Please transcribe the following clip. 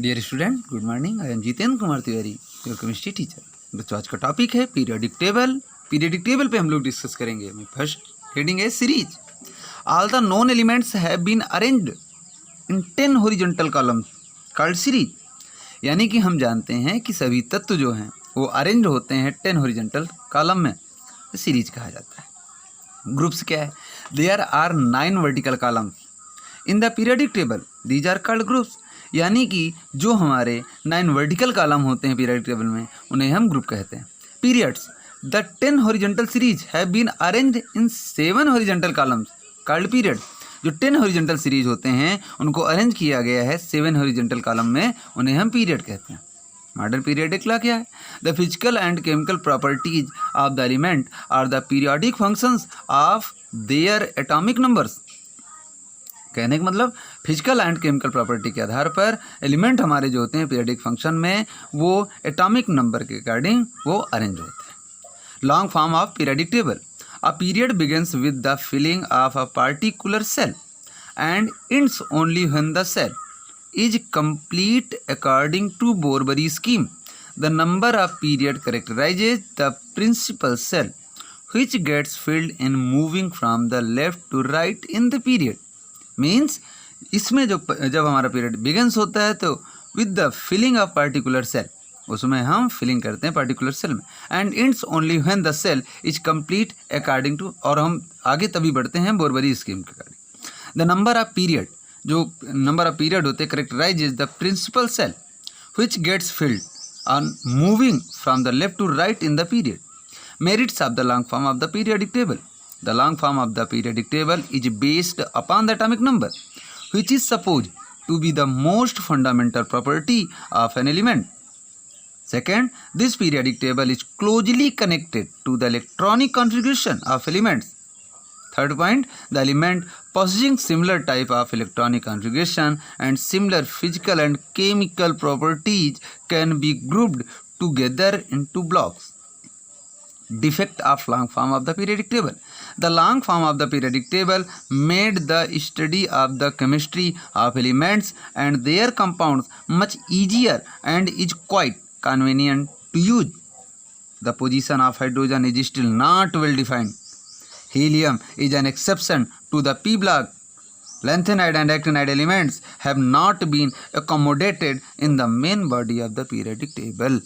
Dear student, good morning. I am Jitendra Kumar Tiwari, your chemistry teacher. बच्चों, आज का टॉपिक है पीरियोडिक टेबल। पीरियोडिक टेबल पे हम लोग डिस्कस करेंगे। फर्स्ट हेडिंग है series. All the known elements have been arranged in 10 horizontal columns called series. यानी कि हम जानते हैं कि सभी तत्व जो हैं वो अरेंज होते हैं 10 हॉरिजॉन्टल कॉलम में, तो सीरीज कहा जाता है। ग्रुप्स क्या है? There are 9 vertical columns in the periodic table, these are called groups. यानी कि जो हमारे 9 वर्टिकल कॉलम होते हैं पीरियोडिक टेबल में, उन्हें हम ग्रुप कहते हैं। Periods, the 10 horizontal series have been arranged in 7 horizontal columns called period. जो 10 हॉरिजॉन्टल सीरीज होते हैं उनको अरेंज किया गया है 7 हॉरिजॉन्टल कॉलम में, उन्हें हम पीरियड कहते हैं। मॉडर्न पीरियोडिक लॉ क्या है? The physical and chemical properties of the element are the periodic functions of their atomic numbers. कहने का मतलब फिजिकल एंड केमिकल प्रॉपर्टी के आधार पर एलिमेंट हमारे जो होते हैं पीरियोडिक फंक्शन में, वो एटॉमिक नंबर के अकॉर्डिंग वो अरेंज होते हैं। Long form of periodic table. A period begins with the filling of a particular shell and ends only when the cell is complete according to Borbori scheme. The number of period characterizes the principal cell which gets filled in moving from the left to right in the period. Means इसमें जब हमारा period begins होता है तो with the filling of particular shell, उसमें हम filling करते हैं पार्टिकुलर सेल में, and it's only when the shell is complete according to, और हम आगे तभी बढ़ते हैं बोरबरी स्कीम के according. The number of period, जो नंबर ऑफ पीरियड होते हैं characterize is the principal shell which gets filled on moving from the left to right in the period. Merits of the long form of the periodic table. The long form of the periodic table is based upon the atomic number, which is supposed to be the most fundamental property of an element. Second, this periodic table is closely connected to the electronic configuration of elements. Third point, the element possessing similar type of electronic configuration and similar physical and chemical properties can be grouped together into blocks. Defect of long form of the periodic table. The long form of the periodic table made the study of the chemistry of elements and their compounds much easier and is quite convenient to use. The position of hydrogen is still not well defined. Helium is an exception to the p block. Lanthanide and actinide elements have not been accommodated in the main body of the periodic table.